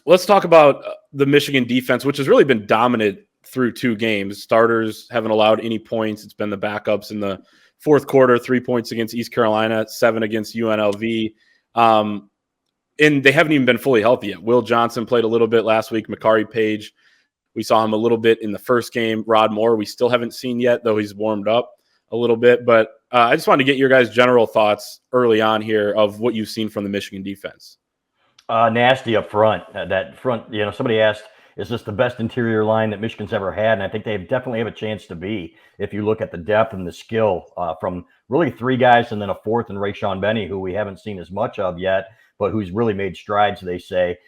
let's talk about the Michigan defense, which has really been dominant through 2 games. Starters haven't allowed any points. It's been the backups in the fourth quarter, 3 points against East Carolina, 7 against UNLV. And they haven't even been fully healthy yet. Will Johnson played a little bit last week. Makari Page, we saw him a little bit in the first game. Rod Moore, we still haven't seen yet, though he's warmed up a little bit. But I just wanted to get your guys' general thoughts early on here of what you've seen from the Michigan defense. Nasty up front. That front, somebody asked, is this the best interior line that Michigan's ever had? And I think they definitely have a chance to be if you look at the depth and the skill from really 3 guys and then a fourth in Rayshawn Benny, who we haven't seen as much of yet, but who's really made strides, they say.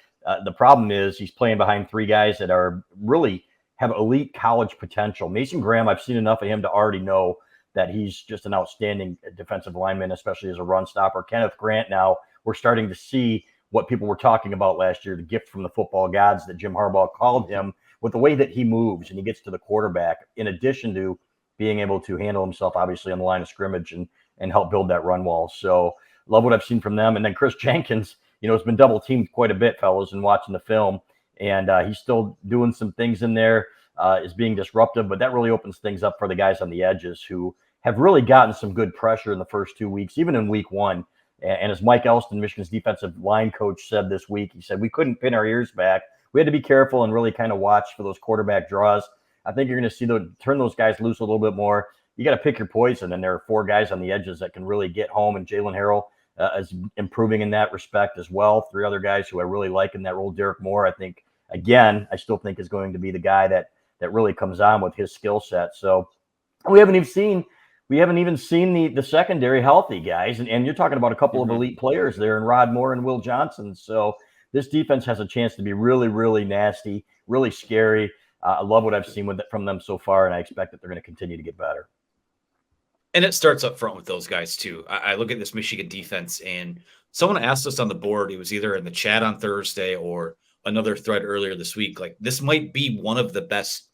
The problem is he's playing behind 3 guys that are really have elite college potential. Mason Graham, I've seen enough of him to already know that he's just an outstanding defensive lineman, especially as a run stopper. Kenneth Grant, now we're starting to see what people were talking about last year, the gift from the football gods that Jim Harbaugh called him, with the way that he moves and he gets to the quarterback, in addition to being able to handle himself, obviously, on the line of scrimmage and help build that run wall. So love what I've seen from them. And then Chris Jenkins, has been double teamed quite a bit, fellas, in watching the film. And he's still doing some things in there, is being disruptive, but that really opens things up for the guys on the edges who have really gotten some good pressure in the first 2 weeks, even in week 1. And as Mike Elston, Michigan's defensive line coach, said this week, he said, we couldn't pin our ears back. We had to be careful and really kind of watch for those quarterback draws. I think you're going to see turn those guys loose a little bit more. You got to pick your poison, and there are 4 guys on the edges that can really get home, and Jalen Harrell is improving in that respect as well. 3 other guys who I really like in that role. Derek Moore, I think, again, I still think is going to be the guy that really comes on with his skill set. So we haven't even seen the secondary healthy, guys. And you're talking about a couple of elite players there in Rod Moore and Will Johnson. So this defense has a chance to be really, really nasty, really scary. I love what I've seen from them so far, and I expect that they're going to continue to get better. And it starts up front with those guys, too. I look at this Michigan defense, and someone asked us on the board, it was either in the chat on Thursday or another thread earlier this week, like, this might be one of the best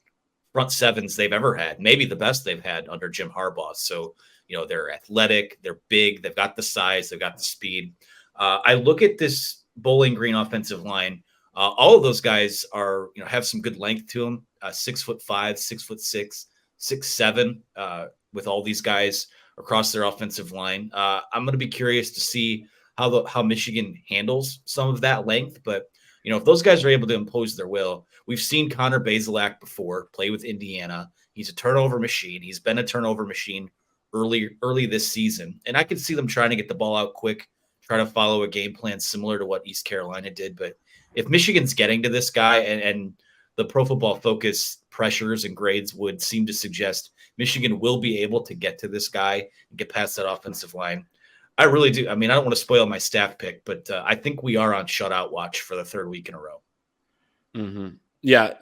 front sevens they've ever had, maybe the best they've had under Jim Harbaugh. So, they're athletic, they're big, they've got the size, they've got the speed. I look at this Bowling Green offensive line. All of those guys are, have some good length to them. 6'5", 6'6", 6'7", with all these guys across their offensive line. I'm going to be curious to see how Michigan handles some of that length, but if those guys are able to impose their will, we've seen Connor Bazelak before play with Indiana. He's a turnover machine. He's been a turnover machine early this season. And I could see them trying to get the ball out quick, try to follow a game plan similar to what East Carolina did. But if Michigan's getting to this guy and the Pro Football Focus pressures and grades would seem to suggest Michigan will be able to get to this guy and get past that offensive line. I really do. I mean, I don't want to spoil my staff pick, but I think we are on shutout watch for the 3rd week in a row. Mm-hmm. Yeah,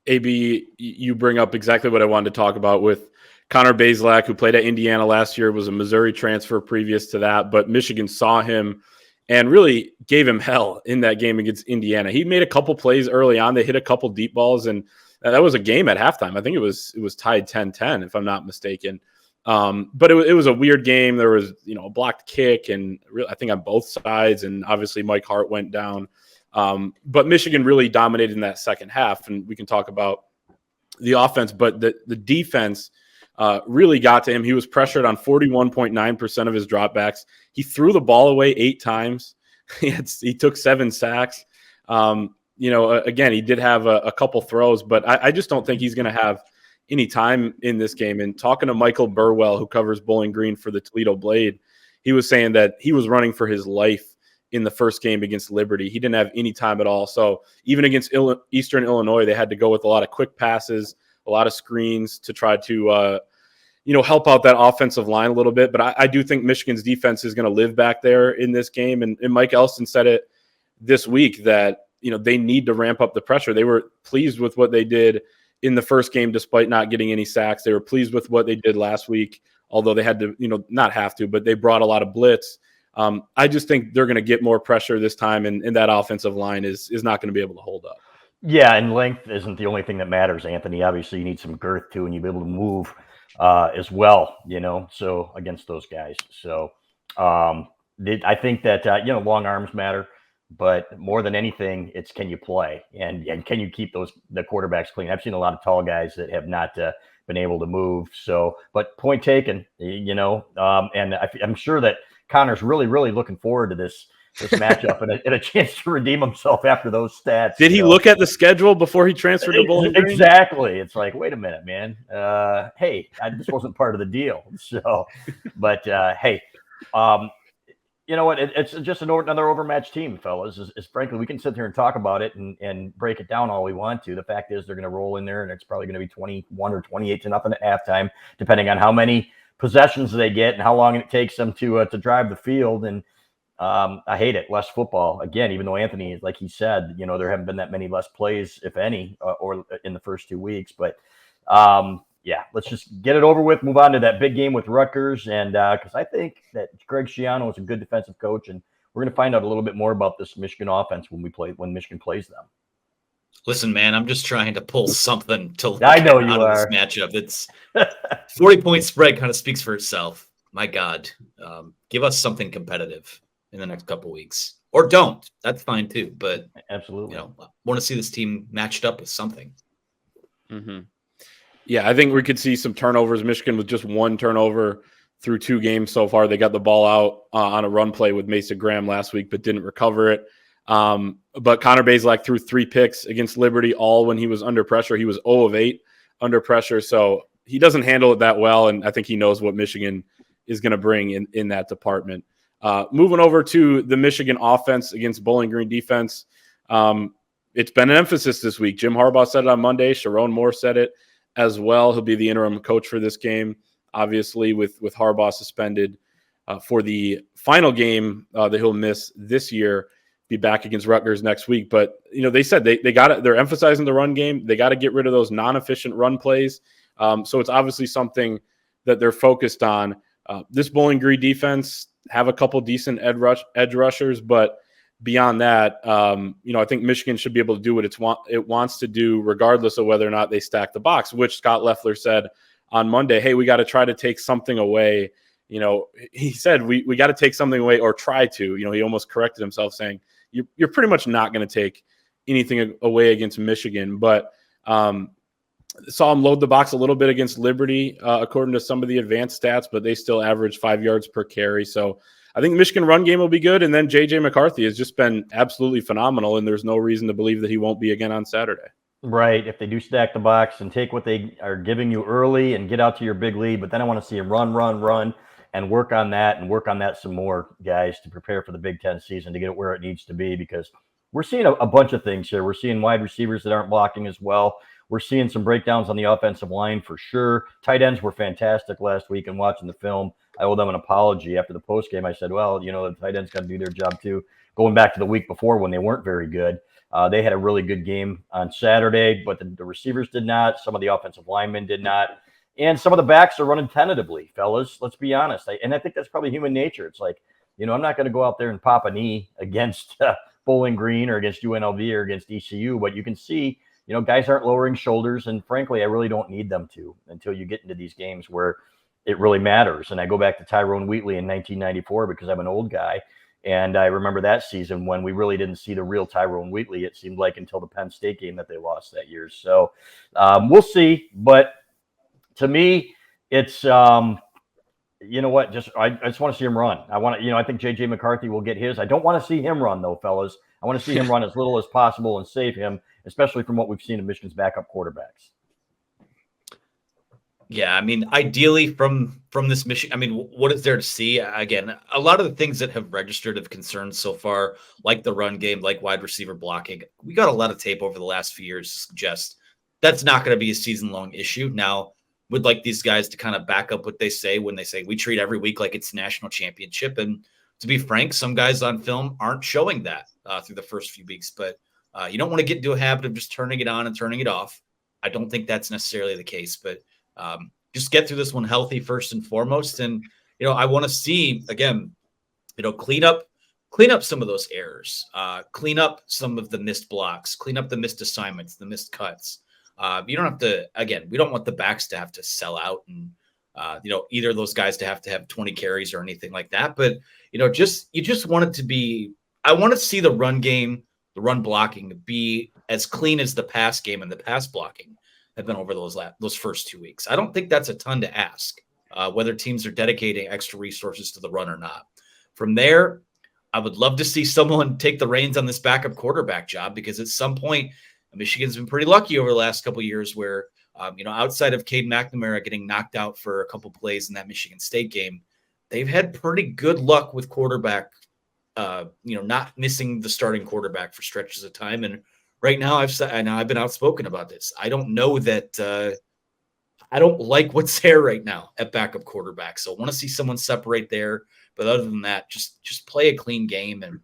AB, you bring up exactly what I wanted to talk about with Connor Bazelak, who played at Indiana last year, was a Missouri transfer previous to that, but Michigan saw him and really gave him hell in that game against Indiana. He made a couple plays early on. They hit a couple deep balls, and that was a game at halftime. I think it was tied 10-10, if I'm not mistaken. But it was a weird game. There was, a blocked kick, and I think on both sides, and obviously Mike Hart went down. But Michigan really dominated in that second half, and we can talk about the offense, but the defense really got to him. He was pressured on 41.9% of his dropbacks. He threw the ball away 8 times. He took 7 sacks. Again, he did have a couple throws, but I just don't think he's going to have any time in this game. And talking to Michael Burwell, who covers Bowling Green for the Toledo Blade, he was saying that he was running for his life in the first game against Liberty. He didn't have any time at all. So even against Eastern Illinois, they had to go with a lot of quick passes, a lot of screens to try to help out that offensive line a little bit. But I do think Michigan's defense is going to live back there in this game. And Mike Elston said it this week that, they need to ramp up the pressure. They were pleased with what they did in the first game, despite not getting any sacks. They were pleased with what they did last week, although they had to, not have to, but they brought a lot of blitz. I just think they're going to get more pressure this time, and that offensive line is not going to be able to hold up. Yeah, and length isn't the only thing that matters, Anthony. Obviously, you need some girth too, and you'll be able to move as well, so against those guys. So I think that, long arms matter. But more than anything, it's can you play and can you keep the quarterbacks clean? I've seen a lot of tall guys that have not been able to move. So, but point taken, and I'm sure that Connor's really looking forward to this matchup and a chance to redeem himself after those stats. Did he look at the schedule before he transferred to Bowling Green? Exactly. It's like, wait a minute, man. Hey, this wasn't part of the deal. So, but hey, you know what? It's just another overmatched team, fellas. Is frankly, we can sit here and talk about it and break it down all we want to. The fact is, they're going to roll in there, and it's probably going to be 21 or 28-0 at halftime, depending on how many possessions they get and how long it takes them to drive the field. And I hate it. Less football again, even though Anthony, like he said, there haven't been that many less plays, if any, or in the first 2 weeks. But yeah, let's just get it over with. Move on to that big game with Rutgers, and because I think that Greg Schiano is a good defensive coach, and we're going to find out a little bit more about this Michigan offense when Michigan plays them. Listen, man, I'm just trying to pull something to look I know at you out are. of this matchup. It's 40-point spread kind of speaks for itself. My God, give us something competitive in the next couple weeks, or don't. That's fine too. But absolutely, I want to see this team matched up with something. Mm-hmm. Yeah, I think we could see some turnovers. Michigan with just one turnover through 2 games so far. They got the ball out on a run play with Mason Graham last week, but didn't recover it. But Connor Bazelak threw 3 picks against Liberty, all when he was under pressure. He was 0 of 8 under pressure, so he doesn't handle it that well, and I think he knows what Michigan is going to bring in that department. Moving over to the Michigan offense against Bowling Green defense, it's been an emphasis this week. Jim Harbaugh said it on Monday. Sharon Moore said it as well. He'll be the interim coach for this game, obviously, with Harbaugh suspended for the final game that he'll miss this year. Be back against Rutgers next week. But, they said they got it. They're emphasizing the run game. They got to get rid of those non-efficient run plays. So it's obviously something that they're focused on. This Bowling Green defense have a couple decent edge rushers, but beyond that, I think Michigan should be able to do what it wants to do, regardless of whether or not they stack the box, which Scott Loeffler said on Monday, hey, we got to try to take something away. He said we got to take something away or try to. He almost corrected himself saying you're pretty much not going to take anything away against Michigan, but saw him load the box a little bit against Liberty, according to some of the advanced stats, but they still average 5 yards per carry. So I think the Michigan run game will be good. And then J.J. McCarthy has just been absolutely phenomenal, and there's no reason to believe that he won't be again on Saturday. Right. If they do stack the box and take what they are giving you early and get out to your big lead, but then I want to see him run, and work on that some more, guys, to prepare for the Big Ten season to get it where it needs to be, because we're seeing a bunch of things here. We're seeing wide receivers that aren't blocking as well. We're seeing some breakdowns on the offensive line for sure. Tight ends were fantastic last week, and watching the film, I owe them an apology after the post game. I said, well, the tight ends got to do their job too. Going back to the week before when they weren't very good, they had a really good game on Saturday, but the receivers did not. Some of the offensive linemen did not. And some of the backs are running tentatively, fellas. Let's be honest. I think that's probably human nature. It's like, I'm not going to go out there and pop a knee against Bowling Green or against UNLV or against ECU, but you can see, guys aren't lowering shoulders. And frankly, I really don't need them to until you get into these games where it really matters. And I go back to Tyrone Wheatley in 1994 because I'm an old guy. And I remember that season when we really didn't see the real Tyrone Wheatley, it seemed like, until the Penn State game that they lost that year. So we'll see. But to me, it's, you know what? I just want to see him run. I think J.J. McCarthy will get his. I don't want to see him run, though, fellas. I want to see him run as little as possible and save him, especially from what we've seen in Michigan's backup quarterbacks. Yeah, ideally from this Michigan, what is there to see? Again, a lot of the things that have registered of concern so far, like the run game, like wide receiver blocking, we got a lot of tape over the last few years to suggest that's not going to be a season-long issue. Now, would like these guys to kind of back up what they say when they say we treat every week like it's national championship. And to be frank, some guys on film aren't showing that through the first few weeks, but you don't want to get into a habit of just turning it on and turning it off. I don't think that's necessarily the case, but just get through this one healthy first and foremost. And, I want to see, again, clean up some of those errors, clean up some of the missed blocks, clean up the missed assignments, the missed cuts. You don't have to, again, we don't want the backs to have to sell out and, either of those guys to have 20 carries or anything like that. But, you just want it to be I want to see the run game, the run blocking be as clean as the pass game and the pass blocking have been over those first 2 weeks. I don't think that's a ton to ask, whether teams are dedicating extra resources to the run or not. From there, I would love to see someone take the reins on this backup quarterback job, because at some point, Michigan's been pretty lucky over the last couple of years where, outside of Cade McNamara getting knocked out for a couple plays in that Michigan State game, they've had pretty good luck with quarterback, not missing the starting quarterback for stretches of time. And right now, I've been outspoken about this. I don't know that I don't like what's there right now at backup quarterback. So I want to see someone separate there. But other than that, just play a clean game. And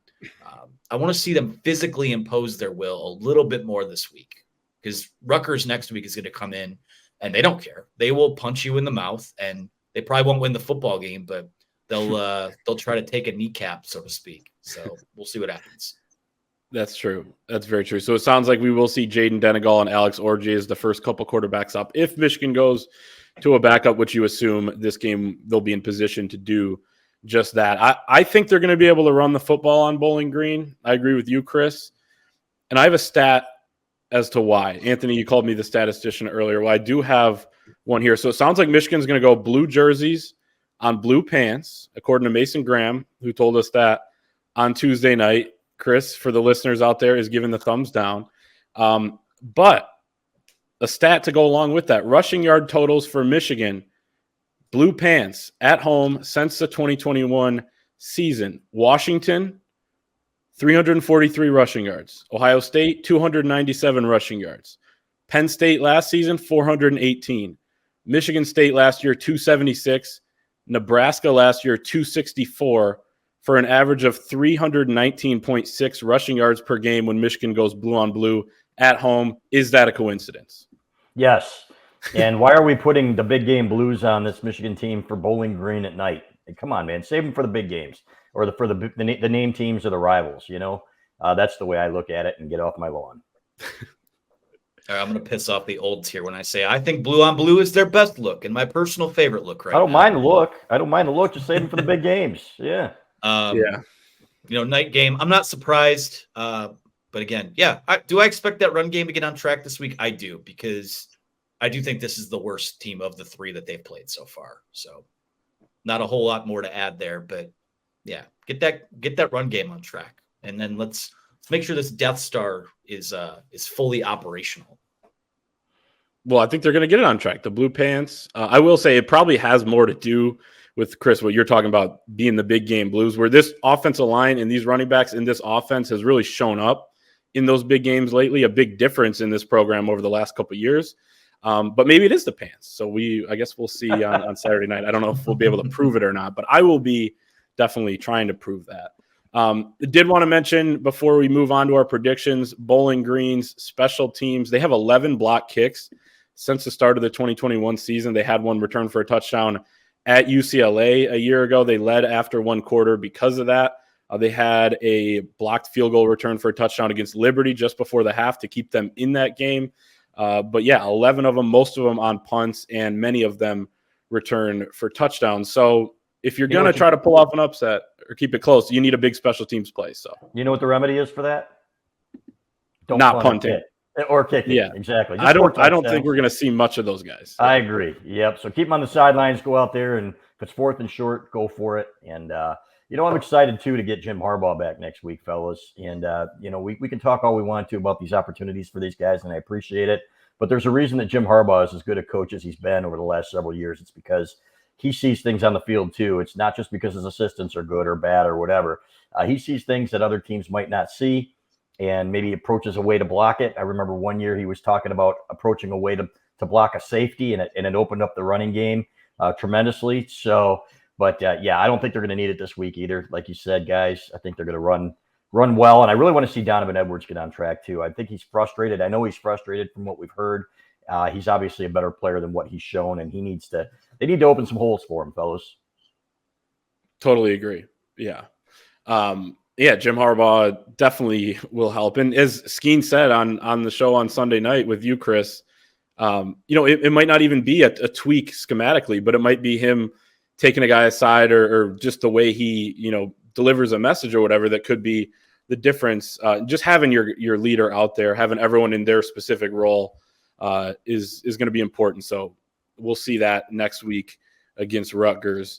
I want to see them physically impose their will a little bit more this week, because Rutgers next week is going to come in and they don't care. They will punch you in the mouth, and they probably won't win the football game, but they'll try to take a kneecap, so to speak. So we'll see what happens. That's true. That's very true. So it sounds like we will see Jaden Denegal and Alex Orji as the first couple quarterbacks up. If Michigan goes to a backup, which you assume this game they'll be in position to do just that. I think they're going to be able to run the football on Bowling Green. I agree with you, Chris. And I have a stat as to why. Anthony, you called me the statistician earlier. Well, I do have one here. So it sounds like Michigan's going to go blue jerseys on blue pants, according to Mason Graham, who told us that on Tuesday night. Chris, for the listeners out there, is giving the thumbs down. But a stat to go along with that, rushing yard totals for Michigan, blue pants at home since the 2021 season. Washington, 343 rushing yards. Ohio State, 297 rushing yards. Penn State last season, 418. Michigan State last year, 276. Nebraska last year, 264. For an average of 319.6 rushing yards per game when Michigan goes blue on blue at home. Is that a coincidence? Yes. And why are we putting the big game blues on this Michigan team for Bowling Green at night? And come on, man, save them for the big games, or for the name teams or the rivals. That's the way I look at it, and get off my lawn. All right, I'm going to piss off the olds here when I say I think blue on blue is their best look and my personal favorite look right now. I don't mind the look. Just save them for the big games. Yeah. Night game. I'm not surprised. But again, do I expect that run game to get on track this week? I do, because I do think this is the worst team of the three that they've played so far. So not a whole lot more to add there, but yeah, get that run game on track. And then let's make sure this Death Star is fully operational. Well, I think they're going to get it on track. The blue pants. I will say it probably has more to do with, Chris, what you're talking about being the big game blues, where this offensive line and these running backs in this offense has really shown up in those big games lately, a big difference in this program over the last couple of years. But maybe it is the pants. So I guess we'll see on Saturday night. I don't know if we'll be able to prove it or not, but I will be definitely trying to prove that. Did want to mention before we move on to our predictions, Bowling Green's special teams, they have 11 block kicks since the start of the 2021 season. They had one return for a touchdown at UCLA a year ago. They led after one quarter because of that. They had a blocked field goal return for a touchdown against Liberty just before the half to keep them in that game. But 11 of them, most of them on punts, and many of them return for touchdowns. So if you're going to try to pull off an upset or keep it close, you need a big special teams play. So you know what the remedy is for that? Don't not punting. Or kicking. Yeah, exactly. I don't think we're going to see much of those guys. So. I agree. Yep. So keep them on the sidelines, go out there, and if it's fourth and short, go for it. And, I'm excited, too, to get Jim Harbaugh back next week, fellas. And, we can talk all we want to about these opportunities for these guys, and I appreciate it. But there's a reason that Jim Harbaugh is as good a coach as he's been over the last several years. It's because he sees things on the field, too. It's not just because his assistants are good or bad or whatever. He sees things that other teams might not see, and maybe approaches a way to block it. I remember one year he was talking about approaching a way to block a safety, and it opened up the running game tremendously. So, but I don't think they're going to need it this week either. Like you said, guys, I think they're going to run well. And I really want to see Donovan Edwards get on track too. I think he's frustrated. I know he's frustrated from what we've heard. He's obviously a better player than what he's shown, and they need to open some holes for him, fellas. Totally agree. Yeah. Jim Harbaugh definitely will help. And as Skeen said on the show on Sunday night with you, Chris, it might not even be a tweak schematically, but it might be him taking a guy aside or just the way he, delivers a message or whatever that could be the difference. Just having your leader out there, having everyone in their specific role is going to be important. So we'll see that next week against Rutgers.